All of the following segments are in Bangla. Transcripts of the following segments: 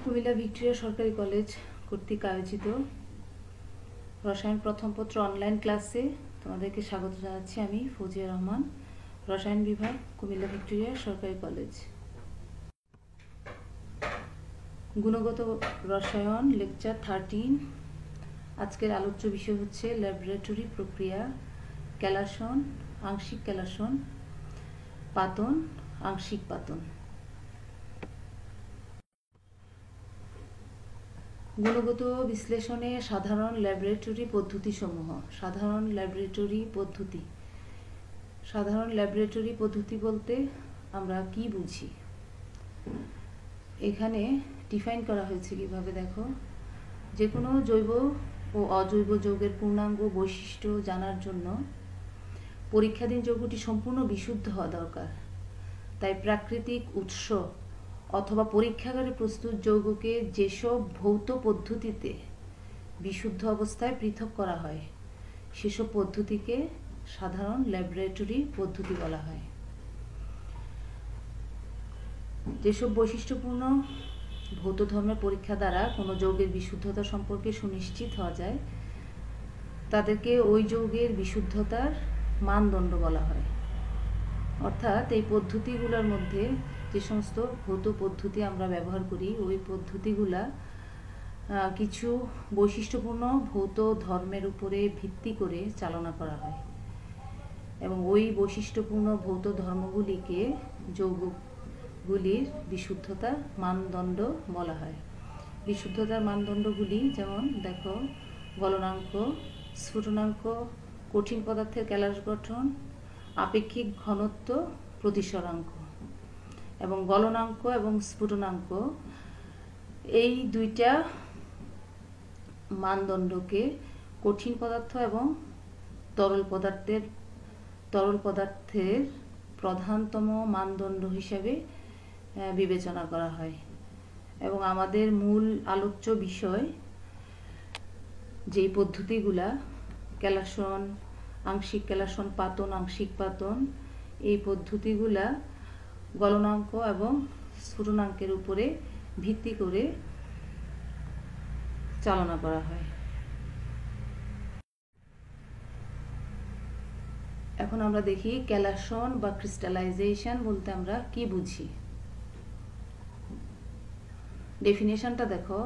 কুমিল্লা ভিক্টোরিয়া সরকারি কলেজ কর্তৃক আয়োজিত রসায়ন প্রথম পত্র অনলাইন ক্লাসে তোমাদেরকে স্বাগত জানাচ্ছি। আমি ফৌজিয়া রহমান, রসায়ন বিভাগ, কুমিল্লা ভিক্টোরিয়া সরকারি কলেজ। গুণগত রসায়ন লেকচার 13। আজকের আলোচ্য বিষয় হচ্ছে ল্যাবরেটরি প্রক্রিয়া, ক্যালাসন, আংশিক ক্যালাসন, পাতন, আংশিক পাতন। গুণগত বিশ্লেষণে সাধারণ ল্যাবরেটরি পদ্ধতিসমূহ। সাধারণ ল্যাবরেটরি পদ্ধতি বলতে আমরা কি বুঝি, এখানে ডিফাইন করা হয়েছে কিভাবে দেখো। যে কোনো জৈব ও অজৈব যৌগের পূর্ণাঙ্গ বৈশিষ্ট্য জানার জন্য পরীক্ষাধীন যৌগটি সম্পূর্ণ বিশুদ্ধ হওয়া দরকার। তাই প্রাকৃতিক উৎস অথবা পরীক্ষাগারে প্রস্তুত যৌগকে যেসব ভৌত পদ্ধতিতে বিশুদ্ধ অবস্থায় পৃথক করা হয় সেসব পদ্ধতিকে সাধারণ ল্যাবরেটরি পদ্ধতি বলা হয়। যেসব বৈশিষ্ট্যপূর্ণ ভৌত ধর্মের পরীক্ষা দ্বারা কোনো যৌগের বিশুদ্ধতা সম্পর্কে সুনিশ্চিত হওয়া যায় তাদেরকে ওই যৌগের বিশুদ্ধতার মানদণ্ড বলা হয়। অর্থাৎ এই পদ্ধতিগুলোর মধ্যে যে সমস্ত ভৌত পদ্ধতি আমরা ব্যবহার করি ওই পদ্ধতিগুলা কিছু বৈশিষ্ট্যপূর্ণ ভৌত ধর্মের উপরে ভিত্তি করে চালনা করা হয় এবং ওই বৈশিষ্ট্যপূর্ণ ভৌত ধর্মগুলিকে যৌগগুলির বিশুদ্ধতার মানদণ্ড বলা হয়। বিশুদ্ধতার মানদণ্ডগুলি যেমন দেখো, গলনাঙ্ক, স্ফুটনাঙ্ক, কঠিন পদার্থের ক্যালাস গঠন, আপেক্ষিক ঘনত্ব, প্রতিসরাঙ্ক। এবং গলনাঙ্ক এবং স্ফুটনাঙ্ক এই দুইটা মানদণ্ডকে কঠিন পদার্থ এবং তরল পদার্থের প্রধানতম মানদণ্ড হিসাবে বিবেচনা করা হয়। এবং আমাদের মূল আলোচ্য বিষয় যেই পদ্ধতিগুলা ক্যালাসন, আংশিক ক্যালাসন, পাতন, আংশিক পাতন, এই পদ্ধতিগুলা গলনাঙ্ক এবং স্ফুটনাঙ্কের উপরে ভিত্তি করে চালনা করা হয়। এখন আমরা দেখি ক্যালাসন বা ক্রিস্টালাইজেশন বলতে আমরা কি বুঝি। ডেফিনেশনটা দেখো,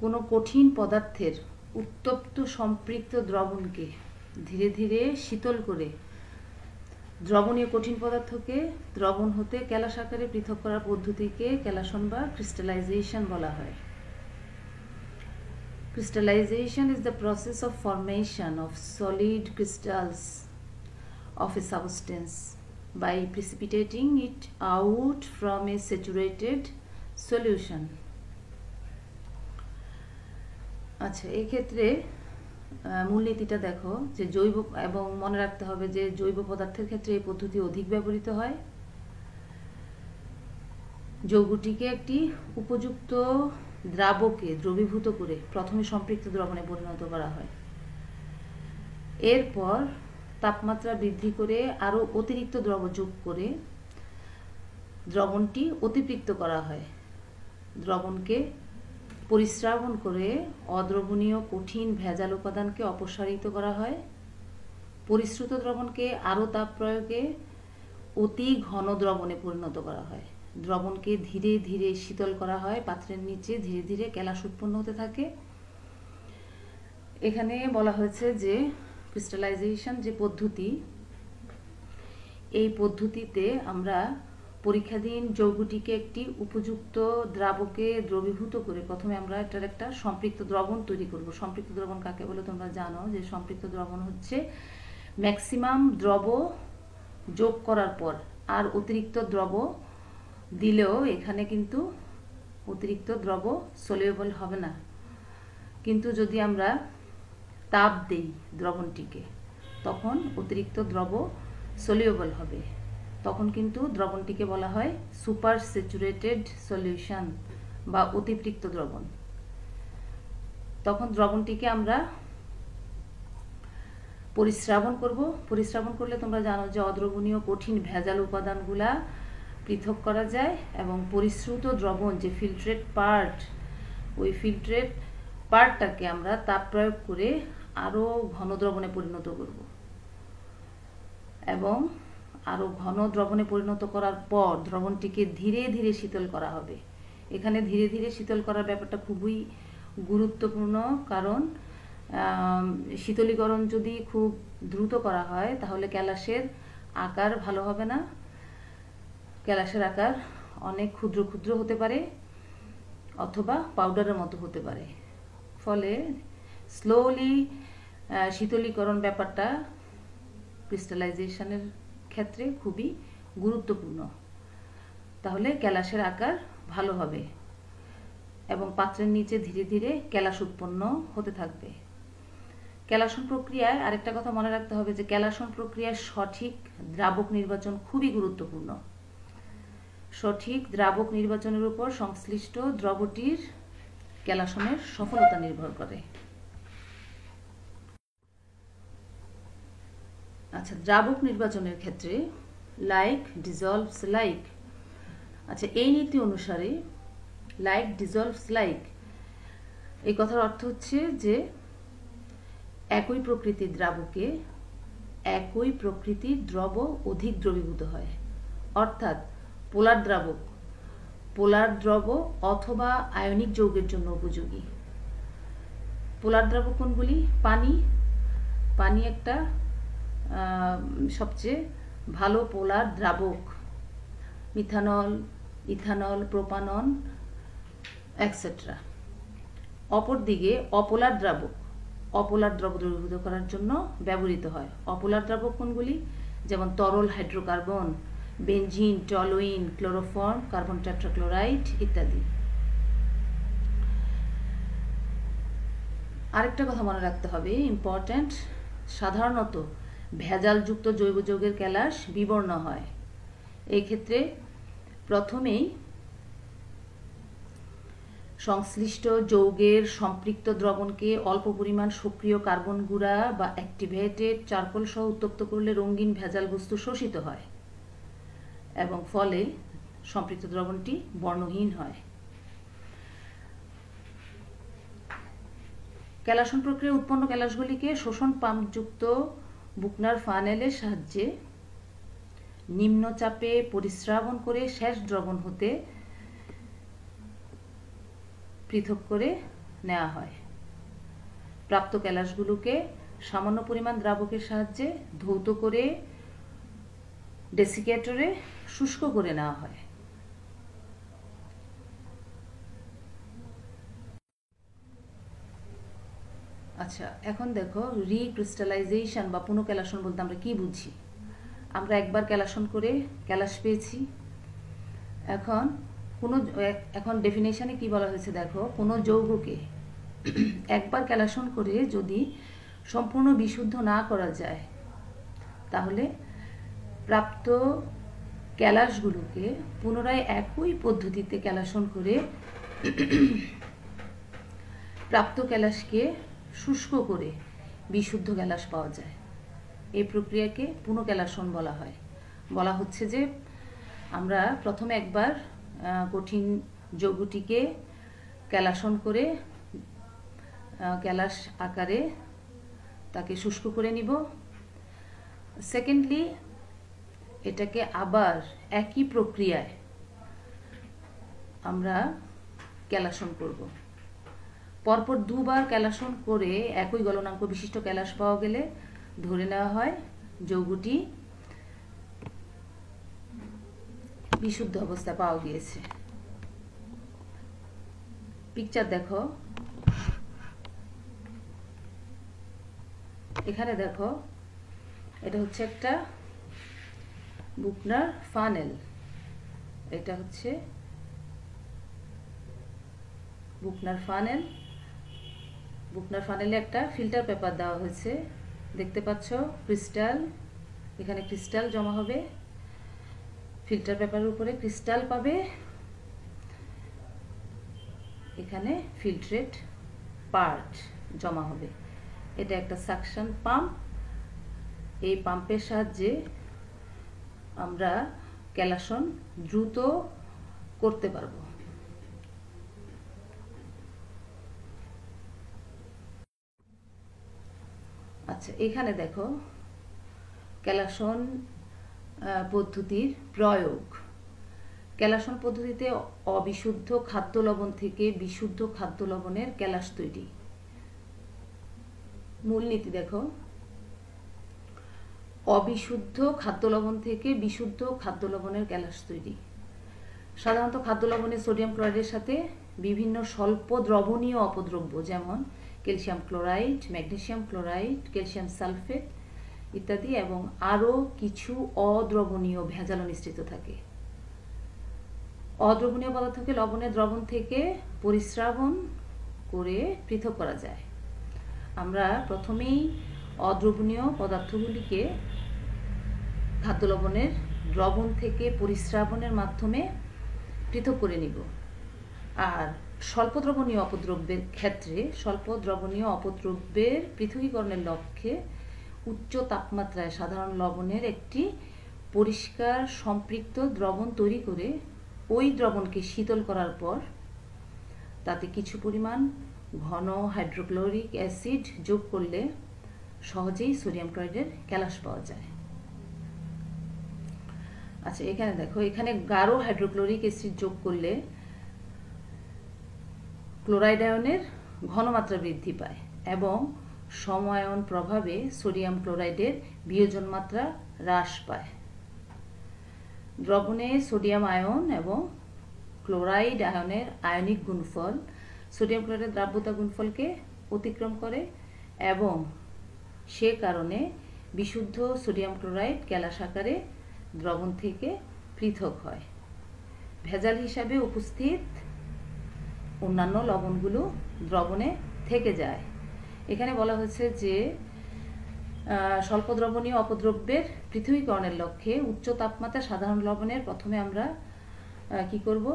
কোনো কঠিন পদার্থের উত্তপ্ত সম্পৃক্ত দ্রবণকে ধীরে ধীরে শীতল করে দ্রবণীয় কঠিন পদার্থকে দ্রবণ হতে ক্যালাস আকারে পৃথক করার পদ্ধতিকে ক্যালাসন বা ক্রিস্টালাইজেশন বলা হয়। Crystallization is the process of formation of solid crystals of a substance by precipitating it out from a saturated solution. আচ্ছা, এই ক্ষেত্রে মূলনীতিটা দেখো যে জৈব, এবং মনে রাখতে হবে যে জৈব পদার্থের ক্ষেত্রে এই পদ্ধতি অধিক ব্যবহৃত হয়। যৌগটিকে একটি উপযুক্ত দ্রাবকে দ্রবীভূত করে প্রথমে সম্পৃক্ত দ্রবণে পরিণত করা হয়। এরপর তাপমাত্রা বৃদ্ধি করে আরো অতিরিক্ত দ্রব যোগ করে দ্রবণটি অতিপৃক্ত করা হয়। দ্রবণকে পরিস্রাবণ করে অদ্রবণীয় কঠিন ভেজাল উপাদানকে অপসারিত করা হয়। পরিশ্রুত দ্রবণকে আরো তাপ প্রয়োগে অতি ঘন দ্রবণে পরিণত করা হয়। দ্রবণকে ধীরে ধীরে শীতল করা হয়, পাত্রের নিচে ধীরে ধীরে ক্যালাস উৎপন্ন হতে থাকে। এখানে বলা হয়েছে যে ক্রিস্টালাইজেশন যে পদ্ধতি, এই পদ্ধতিতে আমরা পরীক্ষাধীন যৌগটিকে একটি উপযুক্ত দ্রাবকে দ্রবীভূত করে প্রথমে আমরা এটার একটা সম্পৃক্ত দ্রবণ তৈরি করব। সম্পৃক্ত দ্রবণ কাকে বলে তোমরা জানো, যে সম্পৃক্ত দ্রবণ হচ্ছে ম্যাক্সিমাম দ্রব যোগ করার পর আর অতিরিক্ত দ্রব দিলেও এখানে কিন্তু অতিরিক্ত দ্রব সলিউবল হবে না, কিন্তু যদি আমরা তাপ দেই দ্রবণটিকে তখন অতিরিক্ত দ্রব সলিউবল হবে। তখন কিন্তু দ্রবণটিকে বলা হয় সুপার স্যাচুরেটেড সলিউশন বা অতিপৃক্ত দ্রবণ। তখন দ্রবণটিকে আমরা পরিস্রাবণ করব। পরিস্রাবণ করলে তোমরা জানো যে অদ্রবণীয় কঠিন ভেজাল উপাদানগুলা পৃথক করা যায় এবং পরিশ্রুত দ্রবণ যে ফিল্ট্রেট পার্ট, ওই ফিল্ট্রেট পার্টটাকে আমরা তাপ প্রয়োগ করে আরও ঘন দ্রবণে পরিণত করব এবং আরও ঘন দ্রবণে পরিণত করার পর দ্রবণটিকে ধীরে ধীরে শীতল করা হবে। এখানে ধীরে ধীরে শীতল করার ব্যাপারটা খুবই গুরুত্বপূর্ণ, কারণ শীতলীকরণ যদি খুব দ্রুত করা হয় তাহলে ক্যালাসের আকার ভালো হবে না। ক্যালাসের আকার অনেক ক্ষুদ্র ক্ষুদ্র হতে পারে অথবা পাউডারের মতো হতে পারে। ফলে স্লোলি শীতলীকরণ ব্যাপারটা ক্রিস্টালাইজেশনের ক্ষেত্রে খুবই গুরুত্বপূর্ণ। তাহলে ক্যালাসের আকার ভালো হবে এবং পাত্রের নিচে ধীরে ধীরে ক্যালাস উৎপন্ন হতে থাকবে। ক্যালাসন প্রক্রিয়ায় আরেকটা কথা মনে রাখতে হবে যে ক্যালাসন প্রক্রিয়ায় সঠিক দ্রাবক নির্বাচন খুবই গুরুত্বপূর্ণ। সঠিক দ্রাবক নির্বাচনের উপর সংশ্লিষ্ট দ্রবটির ক্যালাসনের সফলতা নির্ভর করে। আচ্ছা, দ্রাবক নির্বাচনের ক্ষেত্রে লাইক ডিজলভস লাইক। আচ্ছা, এই নীতি অনুসারে লাইক ডিজলভস লাইক এই কথার অর্থ হচ্ছে যে একই প্রকৃতির দ্রাবকে একই প্রকৃতির দ্রব অধিক দ্রবীভূত হয়। অর্থাৎ পোলার দ্রাবক পোলার দ্রব অথবা আয়নিক যৌগের জন্য উপযোগী। পোলার দ্রাবক কোনগুলি? পানি। পানি একটা সবচেয়ে ভালো পোলার দ্রাবক। Methanol, ethanol, propanol etcetera. অপরদিকে অপোলার দ্রাবক অপোলার দ্রব দ্রবীভূত করার জন্য ব্যবহৃত হয়। অপোলার দ্রাবক কোনগুলি? যেমন তরল hydrocarbon, benzene, toluene, chloroform, carbon tetrachloride ইত্যাদি। আরেকটা কথা মনে রাখতে হবে, ইম্পর্ট্যান্ট, সাধারণত ভেজালযুক্ত জৈব যৌগের ক্যালাস বিবর্ণ হয়। এই ক্ষেত্রে প্রথমেই সংশ্লিষ্ট যৌগের সম্পৃক্ত দ্রবণকে অল্প পরিমাণ সক্রিয় কার্বন গুঁড়া বা অ্যাক্টিভেটেড চারকোল সহ উত্তপ্ত করলে রঙিন ভেজাল বস্তু শোষিত হয় এবং ফলে সম্পৃক্ত দ্রবণটি বর্ণহীন হয়। ক্যালাসন প্রক্রিয়া উৎপন্ন ক্যালাসগুলিকে শোষণ পাম্পযুক্ত বুকনার ফানেলের সাহায্যে নিম্নচাপে পরিস্রাবন করে শেষ দ্রবণ হতে পৃথক করে নেওয়া হয়। প্রাপ্ত ক্যালাসগুলোকে সামান্য পরিমাণ দ্রাবকের সাহায্যে ধৌত করে ডেসিকেটরে শুষ্ক করে নেওয়া হয়। আচ্ছা, এখন দেখো রিক্রিস্টালাইজেশন বা পুনঃক্যালাসন বলতে আমরা কি বুঝি। আমরা একবার ক্যালাসন করে ক্যালাস পেয়েছি। এখন ডেফিনেশনে কি বলা হয়েছে দেখো, কোনো যৌগকে একবার ক্যালাসন করে যদি সম্পূর্ণ বিশুদ্ধ না করা যায় তাহলে প্রাপ্ত ক্যালাসগুলোকে পুনরায় একই পদ্ধতিতে ক্যালাসন করে প্রাপ্ত ক্যালাসকে শুষ্ক করে বিশুদ্ধ ক্যালাস পাওয়া যায়। এই প্রক্রিয়াকে পুনঃক্যালাসন বলা হয়। বলা হচ্ছে যে আমরা প্রথমে একবার কঠিন যৌগটিকে ক্যালাসন করে ক্যালাস আকারে তাকে শুষ্ক করে নিব। সেকেন্ডলি এটাকে আবার একই প্রক্রিয়ায় আমরা ক্যালাসন করব। পরপর দুবার ক্যালাসন করে একই গলনাঙ্ক বিশিষ্ট ক্যালাস পাওয়া গেলে ধরে নেওয়া হয় যৌগটি বিশুদ্ধ অবস্থা পাওয়া গিয়েছে। পিকচার দেখো, এখানে দেখো, এটা হচ্ছে একটা বুকনার ফানেল। এটা হচ্ছে বুকনার ফানেল। বুকনার ফানেলে একটা ফিল্টার পেপার দেওয়া হয়েছে, দেখতে পাচ্ছ ক্রিস্টাল। এখানে ক্রিস্টাল জমা হবে, ফিল্টার পেপারের উপরে ক্রিস্টাল পাবে, এখানে ফিল্ট্রেট পার্ট জমা হবে। এটা একটা সাকশন পাম্প। এই পাম্পের সাহায্যে আমরা ক্যালাসন দ্রুত করতে পারবো। আচ্ছা, এখানে দেখো ক্যালাসন পদ্ধতির প্রয়োগ। ক্যালাসন পদ্ধতিতে অবিশুদ্ধ খাদ্য লবণ থেকে বিশুদ্ধ খাদ্য লবণের ক্যালাস তৈরি। মূলনীতি দেখো, অবিশুদ্ধ খাদ্য লবণ থেকে বিশুদ্ধ খাদ্য লবণের ক্যালাস তৈরি। সাধারণত খাদ্য লবণে সোডিয়াম ক্লোরাইডের সাথে বিভিন্ন স্বল্প দ্রবণীয় অপদ্রব্য যেমন calcium chloride, magnesium chloride, calcium sulphate ইত্যাদি এবং আরও কিছু অদ্রবণীয় ভেজাল মিশ্রিত থাকে। অদ্রবণীয় পদার্থকে লবণের দ্রবণ থেকে পরিস্রাবণ করে পৃথক করা যায়। আমরা প্রথমেই অদ্রবণীয় পদার্থগুলিকে খাদ্য লবণের দ্রবণ থেকে পরিস্রাবণের মাধ্যমে পৃথক করে নিব। আর স্বল্প দ্রবণীয় অপদ্রব্যের ক্ষেত্রে স্বল্প দ্রবণীয় অপদ্রব্যের পৃথকীকরণের লক্ষ্যে উচ্চ তাপমাত্রায় সাধারণ লবণের একটি পরিষ্কার সম্পৃক্ত দ্রবণ তৈরি করে ওই দ্রবণকে শীতল করার পর তাতে কিছু পরিমাণ ঘন হাইড্রোক্লোরিক অ্যাসিড যোগ করলে সহজেই সোডিয়াম ক্লোরাইডের ক্যালাস পাওয়া যায়। আচ্ছা, এখানে দেখো, এখানে গাঢ় হাইড্রোক্লোরিক অ্যাসিড যোগ করলে ক্লোরাইড আয়নের ঘনমাত্রা বৃদ্ধি পায় এবং সমায়ন প্রভাবে সোডিয়াম ক্লোরাইডের বিয়োজন মাত্রা হ্রাস পায়। দ্রবণে সোডিয়াম আয়ন এবং ক্লোরাইড আয়নের আয়নিক গুণফল সোডিয়াম ক্লোরাইডের দ্রাব্যতা গুণফলকে অতিক্রম করে এবং সে কারণে বিশুদ্ধ সোডিয়াম ক্লোরাইড ক্যালাস আকারে দ্রবণ থেকে পৃথক হয়। ভেজাল হিসাবে উপস্থিত অন্যান্য লবণগুলো দ্রবণে থেকে যায়। এখানে বলা হয়েছে যে স্বল্প দ্রবণীয় অপদ্রব্যের পৃথকীকরণের লক্ষ্যে উচ্চ তাপমাত্রা সাধারণ লবণের প্রথমে আমরা কি করব,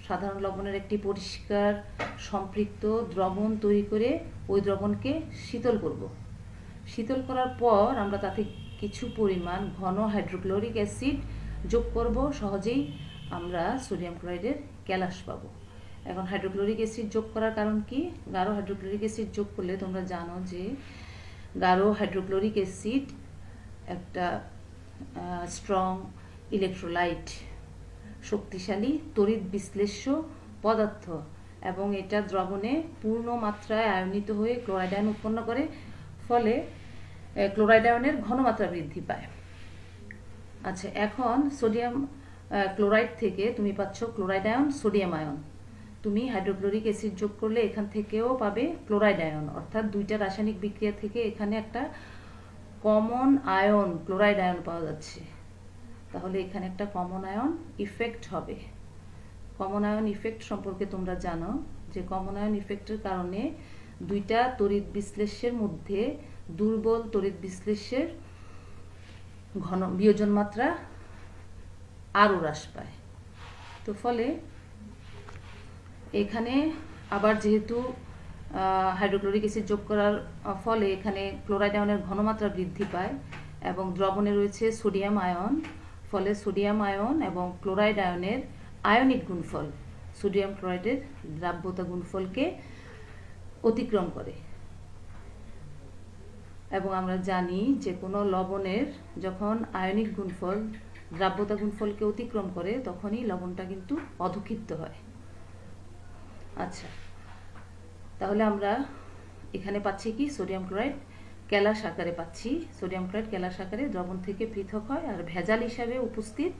সাধারণ লবণের একটি পরিষ্কার সম্পৃক্ত দ্রবণ তৈরি করে ওই দ্রবণকে শীতল করব। শীতল করার পর আমরা তাতে কিছু পরিমাণ ঘন হাইড্রোক্লোরিক অ্যাসিড যোগ করব। সহজেই আমরা সোডিয়াম ক্লোরাইডের ক্যালাস পাবো। এখন হাইড্রোক্লোরিক অ্যাসিড যোগ করার কারণ কি? গাঢ় হাইড্রোক্লোরিক অ্যাসিড যোগ করলে তোমরা জানো যে গাঢ় হাইড্রোক্লোরিক অ্যাসিড একটা স্ট্রং ইলেকট্রোলাইট, শক্তিশালী তড়িৎ বিশ্লেষ্য পদার্থ এবং এটা দ্রবণে পূর্ণ মাত্রায় আয়নিত হয়ে ক্লোরাইড আয়ন উৎপন্ন করে, ফলে ক্লোরাইড আয়নের ঘনমাত্রা বৃদ্ধি পায়। আচ্ছা, এখন সোডিয়াম ক্লোরাইড থেকে তুমি পাচ্ছ ক্লোরাইড আয়ন, সোডিয়াম আয়ন। তুমি হাইড্রোক্লোরিক অ্যাসিড যোগ করলে এখান থেকেও পাবে ক্লোরাইড আয়ন, অর্থাৎ দুইটা রাসায়নিক বিক্রিয়া থেকে এখানে একটা কমন আয়ন ক্লোরাইড আয়ন পাওয়া যাচ্ছে। তাহলে এখানে একটা কমন আয়ন ইফেক্ট হবে। কমন আয়ন ইফেক্ট সম্পর্কে তোমরা জানো যে কমন আয়ন ইফেক্টের কারণে দুইটা তড়িৎ বিশ্লেষ্যের মধ্যে দুর্বল তড়িৎ বিশ্লেষ্যের ঘন বিয়োজন মাত্রা আরও হ্রাস পায়। তো ফলে এখানে আবার যেহেতু হাইড্রোক্লোরিক অ্যাসিড যোগ করার ফলে এখানে ক্লোরাইড আয়নের ঘনমাত্রা বৃদ্ধি পায় এবং দ্রবণে রয়েছে সোডিয়াম আয়ন, ফলে সোডিয়াম আয়ন এবং ক্লোরাইড আয়নের আয়নিক গুণফল সোডিয়াম ক্লোরাইডের দ্রাব্যতা গুণফলকে অতিক্রম করে। এবং আমরা জানি যে কোনো লবণের যখন আয়নিক গুণফল দ্রাব্যতা গুণফলকে অতিক্রম করে তখনই লবণটা কিন্তু অধঃক্ষিপ্ত হয়। আচ্ছা, তাহলে আমরা এখানে পাচ্ছি কি, সোডিয়াম ক্লোরাইড ক্যালাস আকারে পাচ্ছি। সোডিয়াম ক্লোরাইড ক্যালাস আকারে দ্রবণ থেকে পৃথক হয় আর ভেজাল হিসাবে উপস্থিত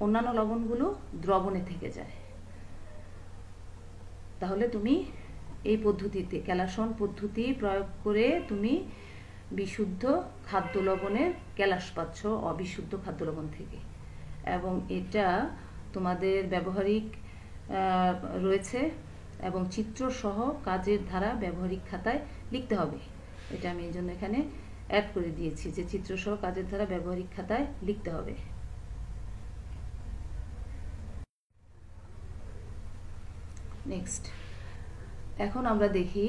অন্যান্য লবণগুলো দ্রবণে থেকে যায়। তাহলে তুমি এই পদ্ধতিতে ক্যালাসন পদ্ধতি প্রয়োগ করে তুমি বিশুদ্ধ খাদ্য লবণের ক্যালাস পাচ্ছ অবিশুদ্ধ খাদ্য লবণ থেকে, এবং এটা তোমাদের ব্যবহারিক রয়েছে এবং চিত্রসহ কাজের ধারা ব্যবহারিক খাতায় লিখতে হবে। এটা আমি এই জন্য এখানে অ্যাড করে দিয়েছি যে চিত্রসহ কাজের ধারা ব্যবহারিক খাতায় লিখতে হবে। নেক্সট, এখন আমরা দেখি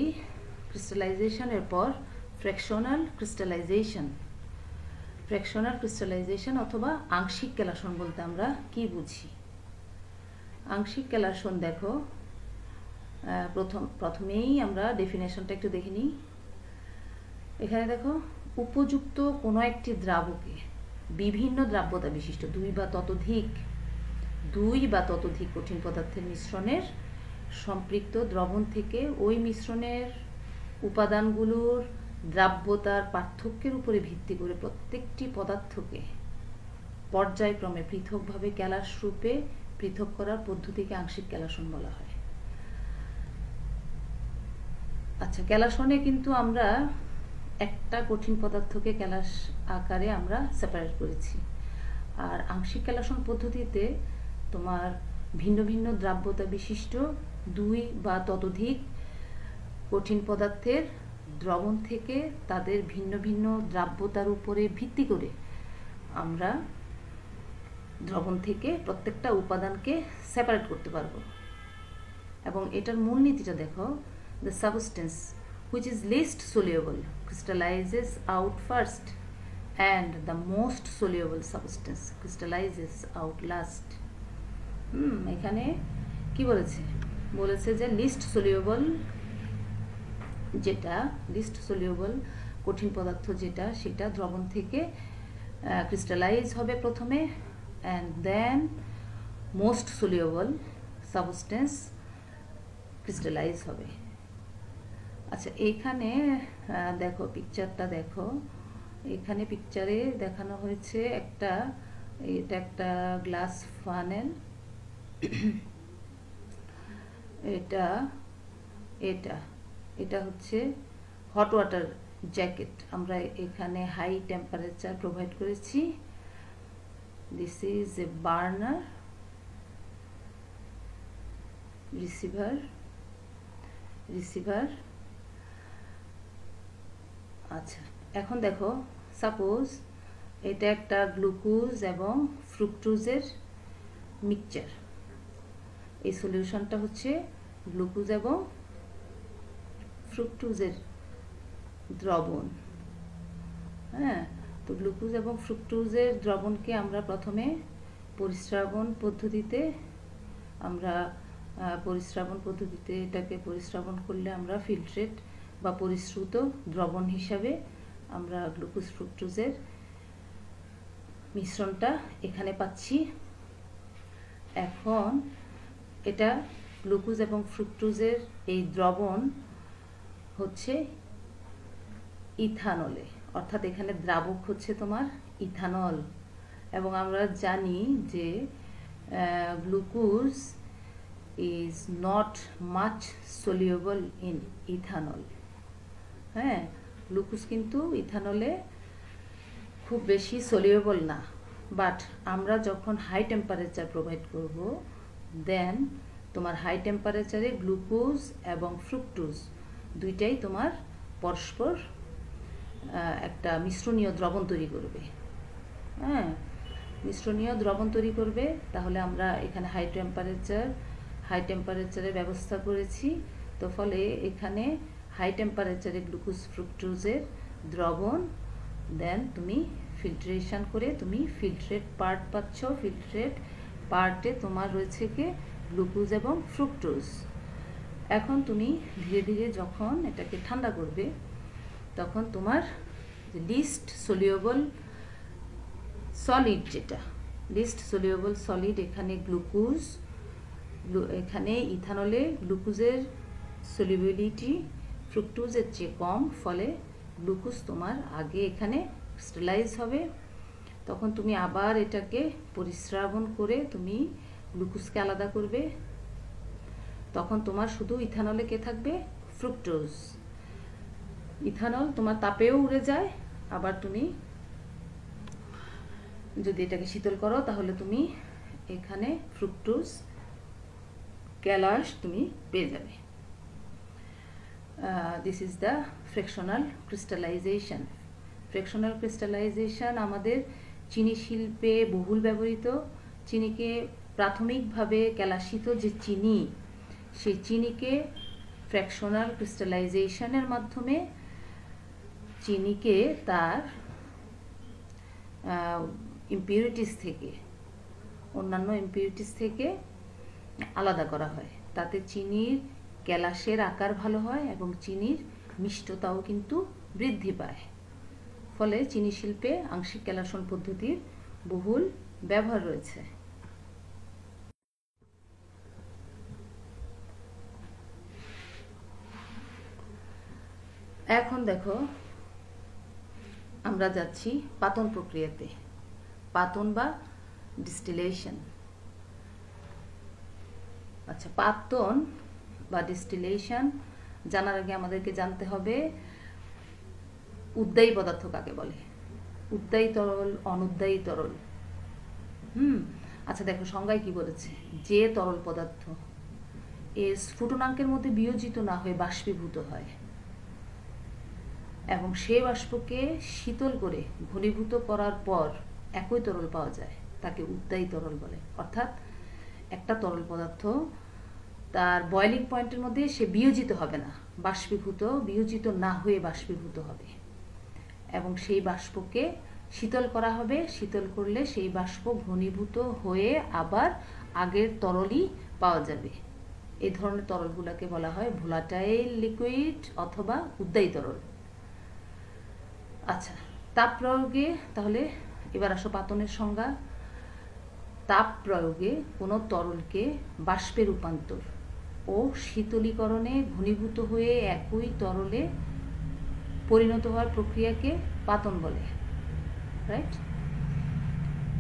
ক্রিস্টালাইজেশনের পর ফ্র্যাকশনাল ক্রিস্টালাইজেশন। ফ্র্যাকশনাল ক্রিস্টালাইজেশন অথবা আংশিক কেলাসন বলতে আমরা কি বুঝি? আংশিক কেলাসন দেখো, প্রথমেই আমরা ডেফিনেশনটা একটু দেখে নিই। এখানে দেখো, উপযুক্ত কোনো একটি দ্রাবকে বিভিন্ন দ্রাব্যতা বিশিষ্ট দুই বা ততোধিক কঠিন পদার্থের মিশ্রণের সম্পৃক্ত দ্রবণ থেকে ওই মিশ্রণের উপাদানগুলোর দ্রাব্যতার পার্থক্যের উপরে ভিত্তি করে প্রত্যেকটি পদার্থকে পর্যায়ক্রমে পৃথকভাবে কেলাস রূপে পৃথক করার পদ্ধতিকে আংশিক কেলাসন বলা হয়। আচ্ছা, কেলাসনে কিন্তু আমরা একটা কঠিন পদার্থকে কেলাস আকারে আমরা সেপারেট করেছি, আর আংশিক কেলাসন পদ্ধতিতে তোমার ভিন্ন ভিন্ন দ্রাব্যতা বিশিষ্ট দুই বা ততোধিক কঠিন পদার্থের দ্রবণ থেকে তাদের ভিন্ন ভিন্ন দ্রাব্যতার উপরে ভিত্তি করে আমরা দ্রবণ থেকে প্রত্যেকটা উপাদানকে সেপারেট করতে পারবো। এবং এটার মূলনীতিটা দেখো, the substance which is least soluble crystallizes out first and the most soluble substance crystallizes out last. এখানে কি বলেছে যে লিস্ট সলিউবল কঠিন পদার্থ যেটা, সেটা দ্রবণ থেকে ক্রিস্টালাইজ হবে প্রথমে, and then most soluble substance crystallise হবে। আচ্ছা, এইখানে দেখো, পিকচারটা দেখো, এখানে পিকচারে দেখানো হয়েছে এটা একটা গ্লাস ফানেল, এটা হচ্ছে হট ওয়াটার জ্যাকেট। আমরা এখানে হাই টেম্পারেচার প্রোভাইড করেছি। This is a burner, receiver. আচ্ছা, এখন দেখো, সাপোজ এটা একটা গ্লুকোজ এবং ফ্রুক্টোজের মিক্সচার। এই সলিউশনটা হচ্ছে গ্লুকোজ এবং ফ্রুক্টোজের দ্রবণ। হ্যাঁ, তো গ্লুকোজ এবং ফ্রুক্টোজের দ্রবণকে আমরা প্রথমে পরিস্রাবণ পদ্ধতিতে এটাকে পরিস্রাবণ করলে আমরা ফিল্ট্রেট বা পরিশ্রুত দ্রবণ হিসাবে আমরা গ্লুকোজ ফ্রুক্টোজের মিশ্রণটা এখানে পাচ্ছি। এখন এটা গ্লুকোজ এবং ফ্রুক্টোজের এই দ্রবণ হচ্ছে ইথানলে, অর্থাৎ এখানে দ্রাবক হচ্ছে তোমার ইথানল। এবং আমরা জানি যে glucose is not much soluble in ethanol. হ্যাঁ, গ্লুকোজ কিন্তু ইথানলে খুব বেশি সলিউবল না, বাট আমরা যখন হাই টেম্পারেচার প্রোভাইড করব, দেন তোমার হাই টেম্পারেচারে গ্লুকোজ এবং ফ্রুক্টোজ দুইটাই তোমার পরস্পর একটা মিশ্রণীয় দ্রবণ তৈরি করবে। হ্যাঁ, মিশ্রণীয় দ্রবণ তৈরি করবে। তাহলে আমরা এখানে হাই টেম্পারেচারে ব্যবস্থা করেছি, তো ফলে এখানে হাই টেম্পারেচারে গ্লুকোজ ফ্রুক্টোজের দ্রবণ, দেন তুমি ফিল্ট্রেশন করে তুমি ফিল্ট্রেট পার্ট পাচ্ছ। ফিল্ট্রেট পার্টে তোমার রয়েছে কি গ্লুকোজ এবং ফ্রুক্টোজ। এখন তুমি ধীরে ধীরে যখন এটাকে ঠান্ডা করবে, তখন তোমার লিস্ট সলিউবল সলিড এখানে গ্লুকোজ, এখানে ইথানলে গ্লুকোজের সলিউবিলিটি ফ্রুক্টোজের চেয়ে কম, ফলে গ্লুকোজ তোমার আগে এখানে ক্রিস্টালাইজ হবে। তখন তুমি আবার এটাকে পরিস্রাবণ করে তুমি গ্লুকোজকে আলাদা করবে। তখন তোমার শুধু ইথানলে কে থাকবে? ফ্রুক্টোজ। ইথানল তোমার তাপেও উড়ে যায়। আবার তুমি যদি এটাকে শীতল করো, তাহলে তুমি এখানে ফ্রুক্টোজ গ্যালাস তুমি পেয়ে যাবে। This is the fractional crystallisation. Fractional crystallisation আমাদের চিনি শিল্পে বহুল ব্যবহৃত। চিনিকে প্রাথমিকভাবে কেলাসিত যে চিনি, সেই চিনিকে ফ্র্যাকশনাল ক্রিস্টালাইজেশনের মাধ্যমে চিনিকে তার ইমপিউরিটিস থেকে, অন্যান্য ইমপিউরিটিস থেকে আলাদা করা হয়। তাতে চিনির গ্যালাসের আকার ভালো হয় এবং চিনির মিষ্টতাও কিন্তু বৃদ্ধি পায়। ফলে চিনি শিল্পে আংশিক গ্যালাসন পদ্ধতির বহুল ব্যবহার রয়েছে। এখন দেখো আমরা যাচ্ছি পাতন প্রক্রিয়াতে। পাতন বা ডিস্টিলেশন। আচ্ছা, পাতন বা ডিস্টিলেশন জানার আগে আমাদেরকে জানতে হবে উদ্দায়ী পদার্থ কাকে বলে। উদ্দায়ী তরল, অনুদ্দায়ী তরল। আচ্ছা দেখো সংজ্ঞায় কি বলেছে, যে তরল পদার্থ এর স্ফুটনাঙ্কের মধ্যে বিয়োজিত না হয়ে বাষ্পীভূত হয় এবং সে বাষ্পকে শীতল করে ঘনীভূত করার পর একই তরল পাওয়া যায় তাকে উদ্দায়ী তরল বলে। অর্থাৎ একটা তরল পদার্থ তার বয়লিং পয়েন্টের মধ্যে সে বিয়োজিত হবে না, বিয়োজিত না হয়ে বাষ্পীভূত হবে এবং সেই বাষ্পকে শীতল করা হবে। শীতল করলে সেই বাষ্প ঘনীভূত হয়ে আবার আগের তরলই পাওয়া যাবে। এই ধরনের তরলগুলোকে বলা হয় ভোলাটাইল লিকুইড অথবা উদ্দায়ী তরল। আচ্ছা, তাপ প্রয়োগে, তাহলে এবার আসো পাতনের সংজ্ঞা। তাপ প্রয়োগে কোনো তরলকে বাষ্পে রূপান্তর ও শীতলীকরণে ঘনীভূত হয়ে একই তরলে পরিণত হওয়ার প্রক্রিয়াকে পাতন বলে। রাইট?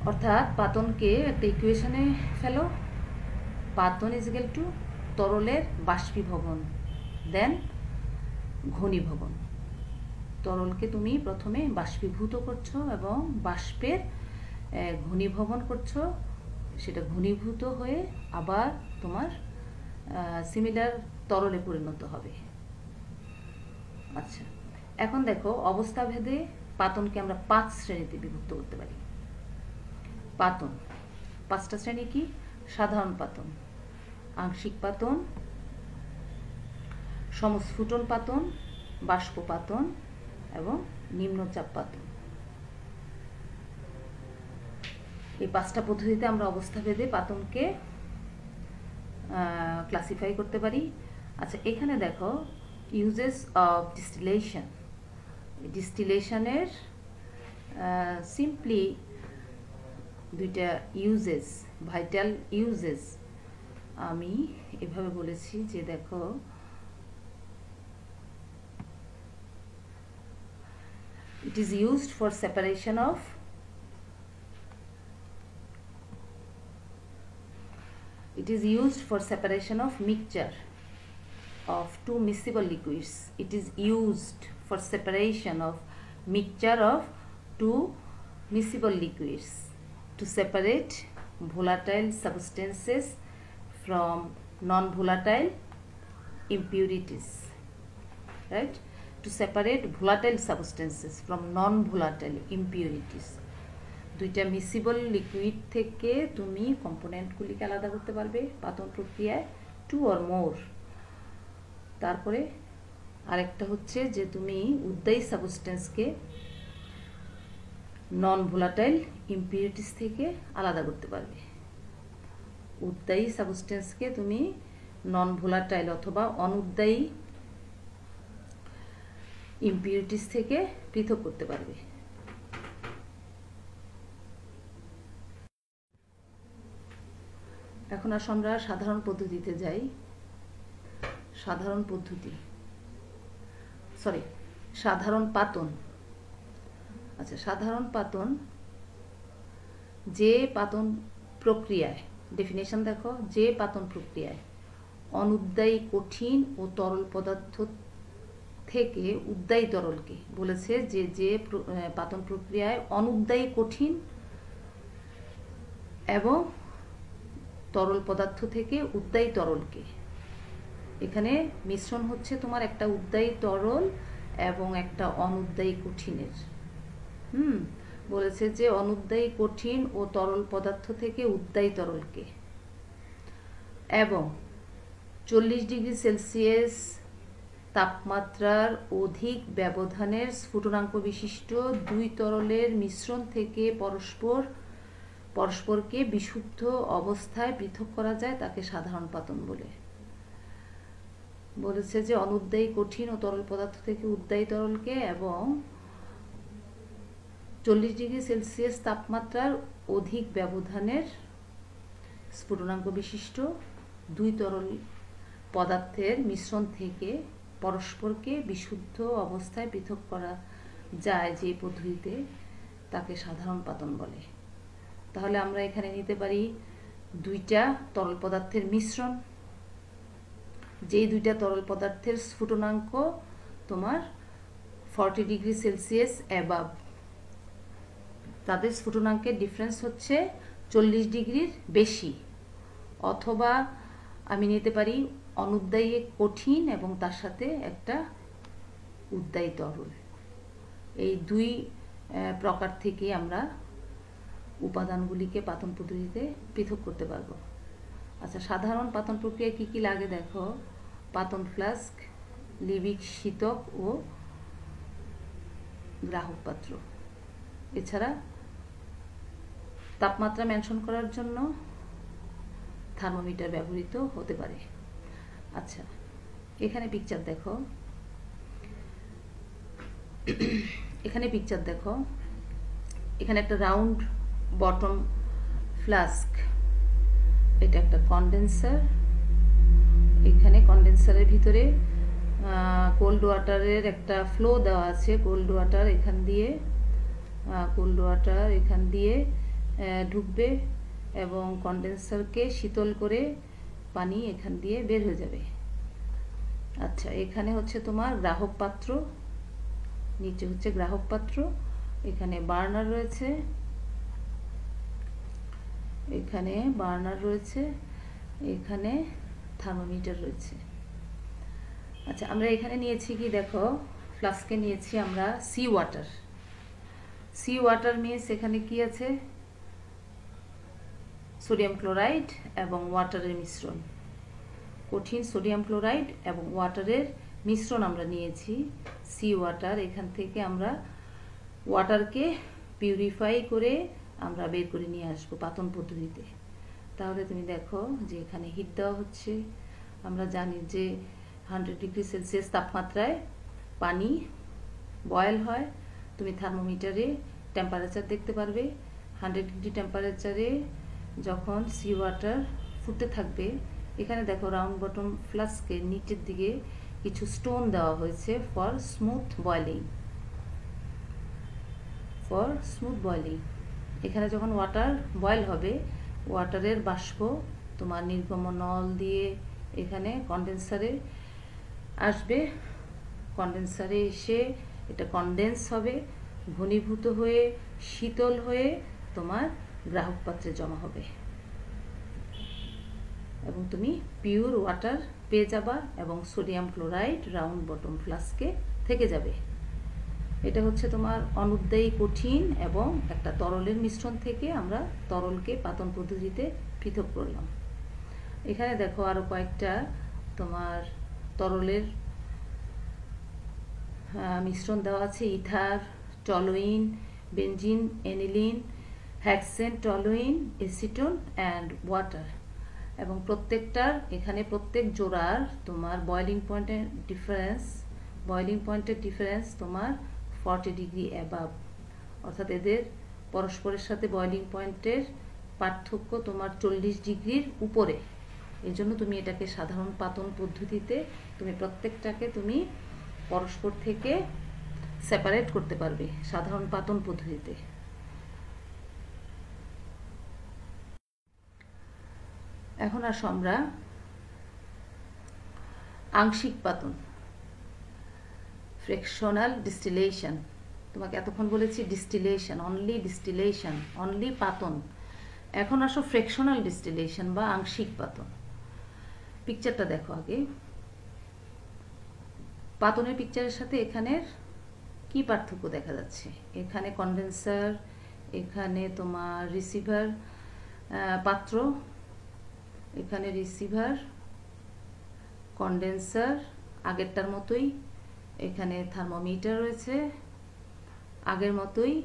অর্থাৎ পাতনকে একটা ইকুয়েশনে ফেলো। পাতন ইজ ইকুয়াল টু তরলের বাষ্পীভবন দেন ঘনীভবন। তরলকে তুমি প্রথমে বাষ্পীভূত করছো এবং বাষ্পের ঘনীভবন করছো, সেটা ঘনীভূত হয়ে আবার তোমার সিমিলার তরলে পরিণত হবে। আচ্ছা, এখন দেখো অবস্থা ভেদে পাতনকে আমরা 5 শ্রেণীতে বিভক্ত করতে পারি। পাতন 5টা শ্রেণী কি? সাধারণ পাতন, আংশিক পাতন, সমস্ফুটন পাতন, বাষ্প পাতন এবং নিম্নচাপ পাতন। এই 5টা পদ্ধতিতে আমরা অবস্থা ভেদে পাতনকে ক্লাসিফাই করতে পারি। আচ্ছা, এখানে দেখো ইউজেস অফ ডিস্টিলেশন। ডিস্টিলেশনের সিম্পলি দুইটা ইউজেস, ভাইটাল ইউজেস আমি এভাবে বলেছি যে দেখো it is used for separation of mixture of two miscible liquids. It is used for separation of mixture of two miscible liquids to separate volatile substances from non-volatile impurities. Right? To separate volatile substances from non-volatile impurities. দুইটা মিসিবল লিকুইড থেকে তুমি কম্পোনেন্টগুলিকে আলাদা করতে পারবে পাতন প্রক্রিয়ায়, 2 or more। তারপরে আরেকটা হচ্ছে যে তুমি উদ্দায়ী সাবস্টেন্সকে নন ভোলাটাইল ইম্পিউরিটিস থেকে আলাদা করতে পারবে। উদ্দায়ী সাবস্টেন্সকে তুমি নন ভোলাটাইল অথবা অনুদ্দায়ী ইম্পিউরিটিস থেকে পৃথক করতে পারবে। এখন আসো আমরা সাধারণ পদ্ধতিতে যাই। সাধারণ পাতন। আচ্ছা, সাধারণ পাতন যে পাতন প্রক্রিয়ায়, ডেফিনেশন দেখো, যে পাতন প্রক্রিয়ায় অনুদ্দায়ী কঠিন ও তরল পদার্থ থেকে উদ্দায়ী তরলকে বলেছে, যে পাতন প্রক্রিয়ায় অনুদ্দায়ী কঠিন এবং তরল পদার্থ থেকে উদ্দায়ী তরলকে, এখানে মিশ্রণ হচ্ছে তোমার একটা উদ্দায়ী তরল এবং একটা অনুদ্দায়ী কঠিনের। বলেছে যে অনুদ্দায়ী কঠিন ও তরল পদার্থ থেকে উদ্দায়ী তরলকে এবং 40 ডিগ্রি সেলসিয়াস তাপমাত্রার অধিক ব্যবধানের স্ফুটনাঙ্ক বিশিষ্ট দুই তরলের মিশ্রণ থেকে পরস্পরকে বিশুদ্ধ অবস্থায় পৃথক করা যায় তাকে সাধারণ পাতন বলে। বলেছে যে অনুদ্বায়ী কঠিন ও তরল পদার্থ থেকে উদ্বায়ী তরলকে এবং 40 ডিগ্রি সেলসিয়াস তাপমাত্রার অধিক ব্যবধানের স্ফুটনাঙ্ক বিশিষ্ট দুই তরল পদার্থের মিশ্রণ থেকে পরস্পরকে বিশুদ্ধ অবস্থায় পৃথক করা যায় যে পদ্ধতিতে তাকে সাধারণ পাতন বলে। তাহলে আমরা এখানে নিতে পারি দুইটা তরল পদার্থের মিশ্রণ, যেই দুইটা তরল পদার্থের স্ফুটনাঙ্ক তোমার 40 ডিগ্রি সেলসিয়াস অ্যাবাভ, তাদের স্ফুটনাঙ্কের ডিফারেন্স হচ্ছে 40 ডিগ্রির বেশি। অথবা আমি নিতে পারি অনুদ্বায়ী কঠিন এবং তার সাথে একটা উদ্বায়ী তরল। এই দুই প্রকার থেকে আমরা উপাদানগুলিকে পাতন পদ্ধতিতে পৃথক করতে পারবো। আচ্ছা, সাধারণ পাতন প্রক্রিয়া কি কি লাগে দেখো। পাতন ফ্লাস্ক, লিভিক শীতক ও গ্রাহক পাত্র। এছাড়া তাপমাত্রা মেনশন করার জন্য থার্মোমিটার ব্যবহৃত হতে পারে। আচ্ছা, এখানে পিকচার দেখো, এখানে একটা রাউন্ড বটম ফ্লাস্ক, এটা একটা কন্ডেন্সার। এখানে কন্ডেন্সারের ভিতরে কোল্ড ওয়াটারের একটা ফ্লো দেওয়া আছে। কোল্ড ওয়াটার এখান দিয়ে ঢুকবে এবং কন্ডেন্সারকে শীতল করে পানি এখান দিয়ে বের হয়ে যাবে। আচ্ছা, এখানে হচ্ছে তোমার গ্রাহক পাত্র, নিচে হচ্ছে গ্রাহক পাত্র। এখানে বার্নার রয়েছে, এখানে থার্মোমিটার রয়েছে। আচ্ছা, আমরা এখানে নিয়েছি কি দেখো, ফ্লাস্কে নিয়েছি আমরা সি ওয়াটার মিনস এখানে কি আছে, সোডিয়াম ক্লোরাইড এবং ওয়াটারের মিশ্রণ। কঠিন সোডিয়াম ক্লোরাইড এবং ওয়াটারের মিশ্রণ আমরা নিয়েছি সি ওয়াটার। এখান থেকে আমরা ওয়াটারকে পিউরিফাই করে আমরা বের করে নিয়ে আসবো পাতন পদ্ধতিতে। তাহলে তুমি দেখো যে এখানে হিট দেওয়া হচ্ছে। আমরা জানি যে 100 ডিগ্রি সেলসিয়াস তাপমাত্রায় পানি বয়েল হয়। তুমি থার্মোমিটারে টেম্পারেচার দেখতে পারবে। 100 ডিগ্রি টেম্পারেচারে যখন সি ওয়াটার ফুটতে থাকবে, এখানে দেখো রাউন্ড বটম ফ্লাস্কের নিচের দিকে কিছু স্টোন দেওয়া হয়েছে ফর স্মুথ বয়েলিং। এখানে যখন ওয়াটার বয়েল হবে, ওয়াটারের বাষ্প তোমার নির্গমন নল দিয়ে এখানে কন্ডেন্সারে আসবে। কন্ডেন্সারে এসে এটা কন্ডেন্স হবে, ঘনীভূত হয়ে শীতল হয়ে তোমার গ্রাহক পাত্রে জমা হবে এবং তুমি পিওর ওয়াটার পেয়ে যাবা এবং সোডিয়াম ক্লোরাইড রাউন্ড বটম ফ্লাস্কে থেকে যাবে। এটা হচ্ছে তোমার অনুদ্বায়ী কঠিন এবং একটা তরলের মিশ্রণ থেকে আমরা তরলকে পাতন পদ্ধতিতে পৃথক করলাম। এখানে দেখো আরো কয়েকটা তোমার তরলের মিশ্রণ দেওয়া আছে। Ether, toluene, benzene, aniline, hexane, toluene, acetone and water. এবং প্রত্যেক জোড়ার তোমার বয়েলিং পয়েন্টের ডিফারেন্স তোমার 40 ডিগ্রি অ্যাবাভ, অর্থাৎ এদের পরস্পরের সাথে বয়েলিং পয়েন্টের পার্থক্য তোমার 40 ডিগ্রির উপরে। এই জন্য তুমি এটাকে সাধারণ পাতন পদ্ধতিতে তুমি প্রত্যেকটাকে তুমি পরস্পর থেকে সেপারেট করতে পারবে সাধারণ পাতন পদ্ধতিতে। এখন আসো আমরা আংশিক পাতন, ফ্রিকশনাল ডিস্টিলেশন। তোমাকে এতক্ষণ বলেছি ডিস্টিলেশন, অনলি পাতন। এখন আসো ফ্রিকশনাল ডিস্টিলেশন বা আংশিক পাতন। পিকচারটা দেখো আগে। পাতনের পিকচারের সাথে এখানের কি পার্থক্য দেখা যাচ্ছে? এখানে কন্ডেন্সার, এখানে তোমার রিসিভার পাত্র, এখানে রিসিভার, কন্ডেন্সার আগেরটার মতোই এখানে থার্মোমিটার রয়েছে, আগের মতোই।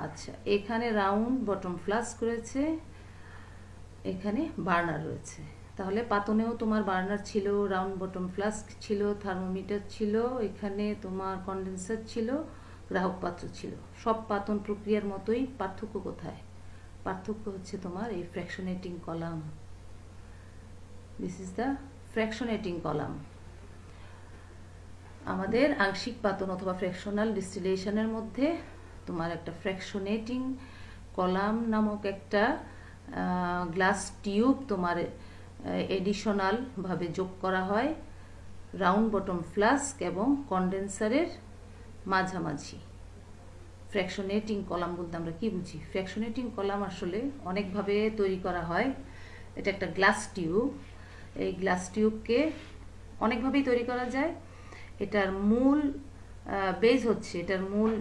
আচ্ছা, এখানে রাউন্ড বটম ফ্লাস্ক রয়েছে, এখানে বার্নার রয়েছে। তাহলে পাতনেও তোমার বার্নার ছিল, রাউন্ড বটম ফ্লাস্ক ছিল, থার্মোমিটার ছিল, এখানে তোমার কন্ডেন্সার ছিল, গ্রাহক পাত্র ছিল। সব পাতন প্রক্রিয়ার মতোই। পার্থক্য কোথায়? পার্থক্য হচ্ছে তোমার এই fractionating column. This is the fractionating column. আমাদের আংশিক পাতন অথবা ফ্র্যাকশনাল ডিস্টিলেশনের মধ্যে তোমার একটা ফ্র্যাকশনেটিং কলাম নামক একটা গ্লাস টিউব তোমার এডিশনাল ভাবে যোগ করা হয় রাউন্ড বটম ফ্লাস্ক এবং কন্ডেন্সারের মাঝামাঝি। ফ্র্যাকশনেটিং কলাম বলতে আমরা কি বুঝি? ফ্র্যাকশনেটিং কলাম আসলে অনেকভাবে তৈরি করা হয়। এটা একটা গ্লাস টিউব। এই গ্লাস টিউবকে অনেকভাবেই তৈরি করা যায়। এটার মূল বেজ হচ্ছে, এটার মূল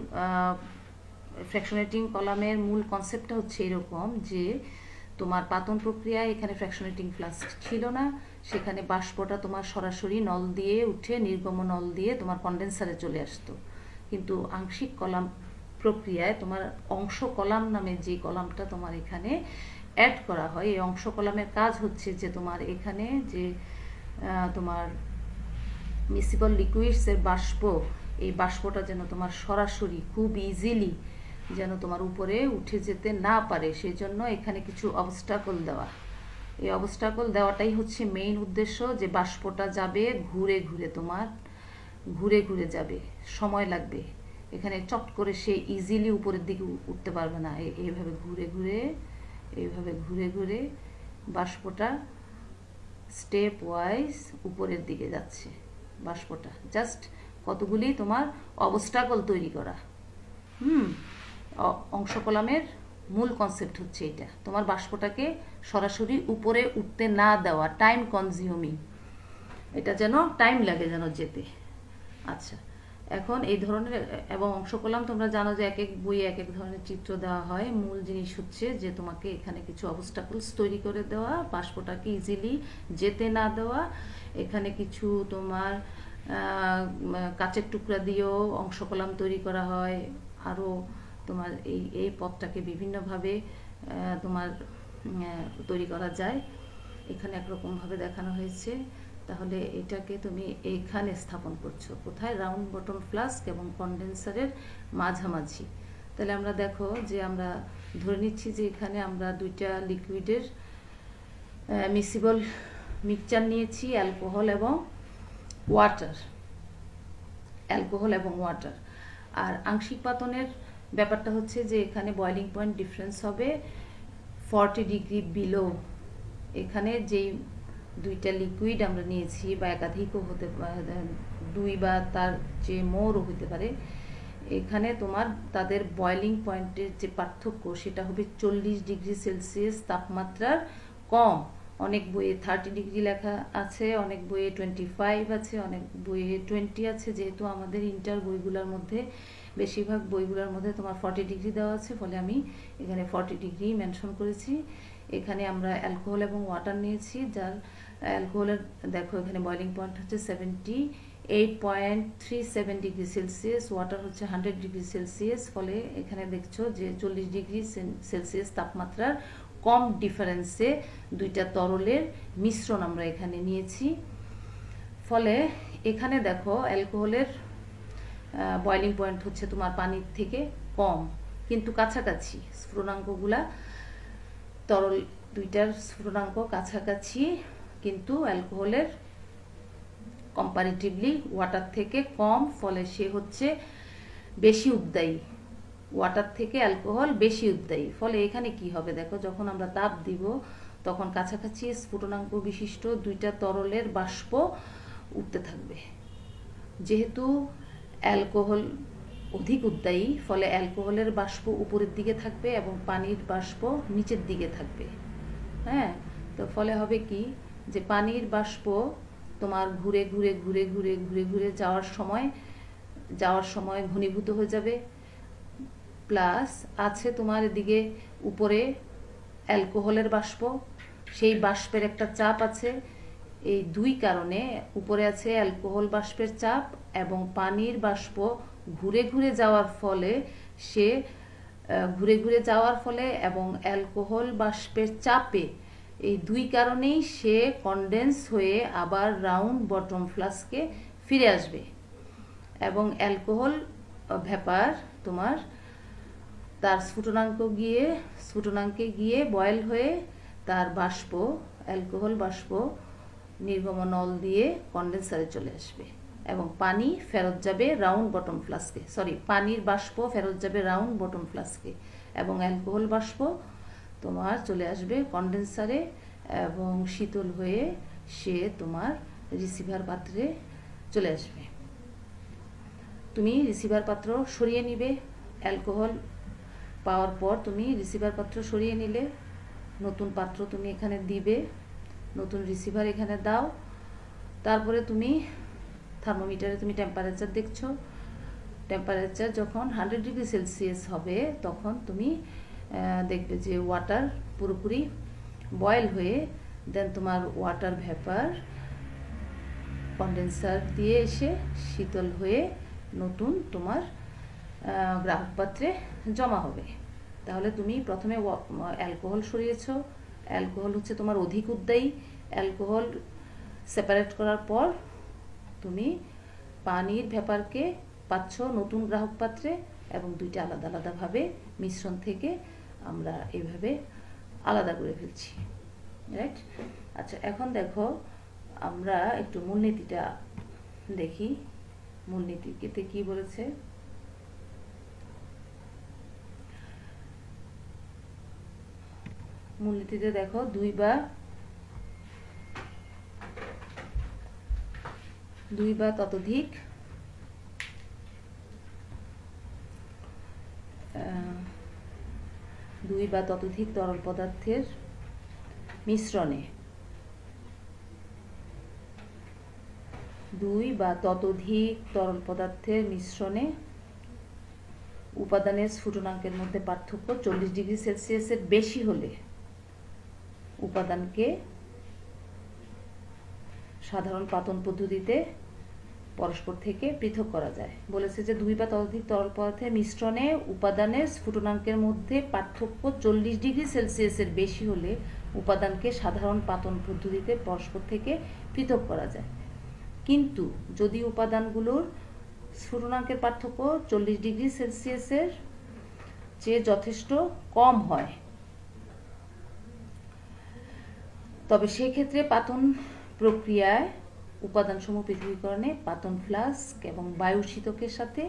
ফ্র্যাকশনেটিং কলামের মূল কনসেপ্টটা হচ্ছে এরকম যে তোমার পাতন প্রক্রিয়ায় এখানে ফ্র্যাকশনেটিং ফ্লাস্ক ছিল না, সেখানে বাষ্পটা তোমার সরাসরি নল দিয়ে উঠে নির্গমন নল দিয়ে তোমার কন্ডেন্সারে চলে আসতো। কিন্তু আংশিক কলাম প্রক্রিয়ায় তোমার অংশ কলাম নামে যে কলামটা তোমার এখানে অ্যাড করা হয়, এই অংশ কলামের কাজ হচ্ছে যে তোমার এখানে যে তোমার মিসিবল লিকুইডসের বাষ্প, এই বাষ্পটা যেন তোমার সরাসরি খুব ইজিলি যেন তোমার উপরে উঠে যেতে না পারে, সেই জন্য এখানে কিছু অবস্টাকল দেওয়া। এই অবস্টাকল দেওয়াটাই হচ্ছে মেইন উদ্দেশ্য, যে বাষ্পটা যাবে ঘুরে ঘুরে, তোমার ঘুরে ঘুরে যাবে, সময় লাগবে। এখানে চট করে সে ইজিলি উপরের দিকে উঠতে পারবে না। এইভাবে ঘুরে ঘুরে, এইভাবে ঘুরে ঘুরে বাষ্পটা স্টেপ ওয়াইজ উপরের দিকে যাচ্ছে। বাষ্পটা জাস্ট কতগুলি তোমার অবস্টাকল তৈরি করা। অংশ কলামের মূল কনসেপ্ট হচ্ছে এটা, তোমার বাষ্পটাকে সরাসরি উপরে উঠতে না দেওয়া, টাইম কনজিউমিং, এটা যেন টাইম লাগে যেন যেতে। আচ্ছা, এখন এই ধরনের এবং অংশ কলাম তোমরা জানো যে এক এক বইয়ে এক এক ধরনের চিত্র দেওয়া হয়। মূল জিনিস হচ্ছে যে তোমাকে এখানে কিছু অবস্টাকলস তৈরি করে দেওয়া, বাষ্পটাকে ইজিলি যেতে না দেওয়া। এখানে কিছু তোমার কাচের টুকরা দিয়েও অংশ কলাম তৈরি করা হয়। আরও তোমার এই পথটাকে বিভিন্নভাবে তোমার তৈরি করা যায়। এখানে একরকমভাবে দেখানো হয়েছে। তাহলে এটাকে তুমি এখানে স্থাপন করছো কোথায়? রাউন্ড বটম ফ্লাস্ক এবং কন্ডেন্সারের মাঝামাঝি। তাহলে আমরা দেখো যে আমরা ধরে নিচ্ছি যে এখানে আমরা দুইটা লিকুইডের মিসিবল মিক্সচার নিয়েছি, অ্যালকোহল এবং ওয়াটার, অ্যালকোহল এবং ওয়াটার। আর আংশিক পাতনের ব্যাপারটা হচ্ছে যে এখানে বয়লিং পয়েন্ট ডিফারেন্স হবে 40 ডিগ্রি বিলো। এখানে যেই দুইটা লিকুইড আমরা নিয়েছি বা একাধিকও হতে পারে, দুই বা তার যে মোরও হতে পারে, এখানে তোমার তাদের বয়লিং পয়েন্টের যে পার্থক্য সেটা হবে 40 ডিগ্রি সেলসিয়াস তাপমাত্রার কম। অনেক বইয়ে 30 ডিগ্রি লেখা আছে, অনেক বইয়ে 25 আছে, অনেক বইয়ে 20 আছে। যেহেতু আমাদের ইন্টার বইগুলোর মধ্যে বেশিরভাগ বইগুলোর মধ্যে তোমার 40 ডিগ্রি দেওয়া আছে, ফলে আমি এখানে 40 ডিগ্রি মেনশন করেছি। এখানে আমরা অ্যালকোহল এবং ওয়াটার নিয়েছি, যার অ্যালকোহলের দেখো এখানে বয়লিং পয়েন্ট হচ্ছে 78.37 ডিগ্রি সেলসিয়াস, ওয়াটার হচ্ছে 100 ডিগ্রি সেলসিয়াস। ফলে এখানে দেখছো যে 40 ডিগ্রি সেলসিয়াস তাপমাত্রার কম ডিফারেন্সে দুইটা তরলের মিশ্রণ আমরা এখানে নিয়েছি। ফলে এখানে দেখো অ্যালকোহলের বয়লিং পয়েন্ট হচ্ছে তোমার পানির থেকে কম, কিন্তু কাছাকাছি স্ফুটনাঙ্কগুলা, তরল দুইটার স্ফুটনাঙ্ক কাছাকাছি, কিন্তু অ্যালকোহলের কম্পারেটিভলি ওয়াটার থেকে কম। ফলে সে হচ্ছে বেশি উদ্দায়ী, ওয়াটার থেকে অ্যালকোহল বেশি উদ্দায়ী। ফলে এখানে কি হবে দেখো, যখন আমরা তাপ দিব তখন কাছাকাছি স্ফুটনাঙ্ক বিশিষ্ট দুইটা তরলের বাষ্প উঠতে থাকবে। যেহেতু অ্যালকোহল অধিক উদ্দায়ী, ফলে অ্যালকোহলের বাষ্প উপরের দিকে থাকবে এবং পানির বাষ্প নিচের দিকে থাকবে। হ্যাঁ, তো ফলে হবে কি যে পানির বাষ্প তোমার ঘুরে ঘুরে ঘুরে ঘুরে ঘুরে ঘুরে যাওয়ার সময় ঘনীভূত হয়ে যাবে। প্লাস আছে তোমার এদিকে উপরে অ্যালকোহলের বাষ্প, সেই বাষ্পের একটা চাপ আছে, এই দুই কারণে উপরে আছে অ্যালকোহল বাষ্পের চাপ এবং পানির বাষ্প ঘুরে ঘুরে যাওয়ার ফলে এবং অ্যালকোহল বাষ্পের চাপে এই দুই কারণেই সে কনডেন্স হয়ে আবার রাউন্ড বটম ফ্লাস্কে ফিরে আসবে এবং অ্যালকোহল ভ্যাপার তোমার তার স্ফুটনাঙ্কে গিয়ে বয়েল হয়ে তার অ্যালকোহল বাষ্প নির্গমন নল দিয়ে কন্ডেন্সারে চলে আসবে এবং পানি ফেরত যাবে রাউন্ড বটম ফ্লাস্কে পানির বাষ্প ফেরত যাবে রাউন্ড বটম ফ্লাস্কে এবং অ্যালকোহল বাষ্প তোমার চলে আসবে কন্ডেন্সারে এবং শীতল হয়ে সে তোমার রিসিভার পাত্রে চলে আসবে। তুমি রিসিভার পাত্র সরিয়ে নিবে, অ্যালকোহল পাওয়ার পর তুমি রিসিভার পাত্র সরিয়ে নিলে, নতুন পাত্র তুমি এখানে দিবে, নতুন রিসিভার এখানে দাও, তারপরে তুমি থার্মোমিটারে তুমি টেম্পারেচার দেখছো, টেম্পারেচার যখন 100 ডিগ্রি সেলসিয়াস হবে তখন তুমি দেখবে যে ওয়াটার পুরোপুরি বয়েল হয়ে দেন তোমার ওয়াটার ভ্যাপার কন্ডেন্সার দিয়ে এসে শীতল হয়ে নতুন তোমার গ্রাহক পাত্রে জমা হবে। তাহলে তুমি প্রথমে অ্যালকোহল সরিয়েছ, অ্যালকোহল হচ্ছে তোমার অধিক উদ্দায়ী, অ্যালকোহল সেপারেট করার পর তুমি পানির ভ্যাপারকে পাচ্ছ নতুন গ্রাহক পাত্রে এবং দুইটা আলাদা আলাদাভাবে মিশ্রণ থেকে আমরা এইভাবে আলাদা করে ফেলছি, রাইট? আচ্ছা, এখন দেখো আমরা একটু মূলনীতিটা দেখি। মূলনীতিতে কি বলেছে? মূলনীতিতে দেখো দুই বা ততোধিক তরল পদার্থের মিশ্রণে উপাদানের স্ফুটনাঙ্কের মধ্যে পার্থক্য 40 ডিগ্রি সেলসিয়াসের বেশি হলে উপাদানকে সাধারণ পাতন পদ্ধতিতে পরস্পর থেকে পৃথক করা যায়। বলেছে যে দুই বা ততোধিক তরল পদার্থের মিশ্রণে উপাদানের স্ফুটনাঙ্কের মধ্যে পার্থক্য 40 ডিগ্রি সেলসিয়াসের বেশি হলে উপাদানকে সাধারণ পাতন পদ্ধতিতে পরস্পর থেকে পৃথক করা যায়। কিন্তু যদি উপাদানগুলোর স্ফুটনাঙ্কের পার্থক্য 40 ডিগ্রি সেলসিয়াসের চেয়ে যথেষ্ট কম হয় তবে সেই ক্ষেত্রে পাতন প্রক্রিয়ায় উপাদানসমূহ পৃথকীকরণে পাতন ফ্লাস্ক এবং বায়ু শীতকের সাথে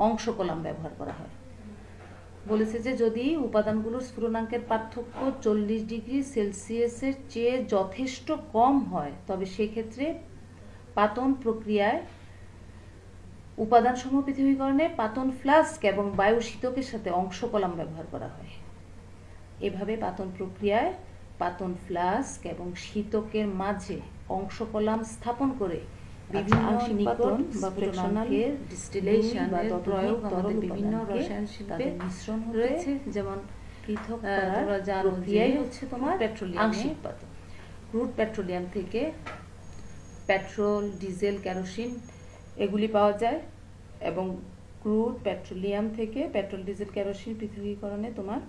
অংশ কলাম ব্যবহার করা হয়। বলেছে যে যদি উপাদানগুলোর স্ফুটনাঙ্কের পার্থক্য 40 ডিগ্রি সেলসিয়াসের চেয়ে যথেষ্ট কম হয় তবে সেক্ষেত্রে পাতন প্রক্রিয়ায় উপাদানসমূহ পৃথকীকরণে পাতন ফ্লাস্ক এবং বায়ু শীতকের সাথে অংশ কলাম ব্যবহার করা হয়। এভাবে পাতন প্রক্রিয়ায় পাতন ফ্লাস্ক এবং শীতকের মাঝে অংশ কলাম স্থাপন করে বিভিন্ন নিকট বা ফ্র্যাকশনালের ডিস্টিলেশনের প্রয়োগ আমাদের বিভিন্ন রসায়ন শিল্পে মিশ্রণ রয়েছে। যেমন পৃথক করার প্রক্রিয়াই হচ্ছে তোমার আংশিক পাতন। ক্রুড পেট্রোলিয়াম থেকে পেট্রোল, ডিজেল, কেরোসিন এগুলি পাওয়া যায় এবং ক্রুড পেট্রোলিয়াম থেকে পেট্রোল, ডিজেল, কেরোসিন পৃথকীকরণে তোমার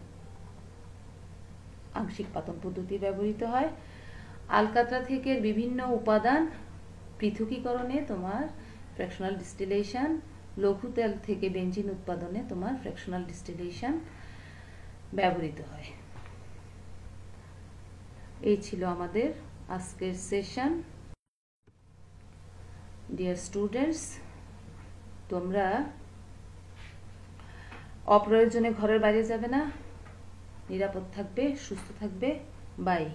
আংশিক পাতন পদ্ধতি ব্যবহৃত হয়। আলকাতরা থেকে বিভিন্ন উপাদান পৃথকীকরণে তোমার ফ্র্যাকশনাল ডিস্টিলেশন, লঘু তেল থেকে বেনজিন উৎপাদনে তোমার ফ্র্যাকশনাল ডিস্টিলেশন ব্যবহৃত হয়। এই ছিল আমাদের আজকের সেশন। ডিয়ার স্টুডেন্টস, তোমরা অপ্রয়োজনে ঘরের বাইরে যাবে না, নিরাপদ থাকবে, সুস্থ থাকবে। বাই।